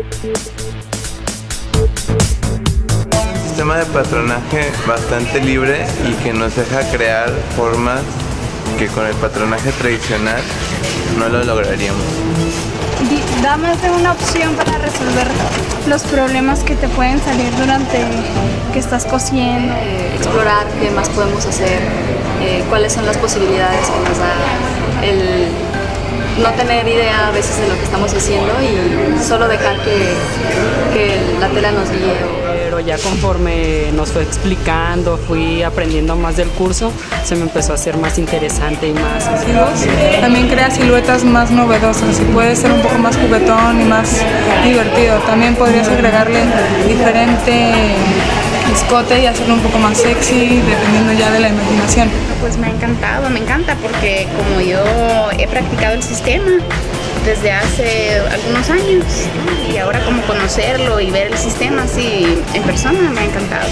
Un sistema de patronaje bastante libre y que nos deja crear formas que con el patronaje tradicional no lo lograríamos. Da más de una opción para resolver los problemas que te pueden salir durante que estás cosiendo. Explorar qué más podemos hacer, cuáles son las posibilidades que nos da el no tener idea a veces de lo que estamos haciendo y solo dejar que la tela nos guíe. Pero ya conforme nos fue explicando, fui aprendiendo más del curso, se me empezó a hacer más interesante y más. También crea siluetas más novedosas y puede ser un poco más juguetón y más divertido. También podrías agregarle diferente escote y hacerlo un poco más sexy, dependiendo ya de la imaginación. Pues me ha encantado, me encanta porque como yo he practicado el sistema desde hace algunos años y ahora como conocerlo y ver el sistema así en persona me ha encantado.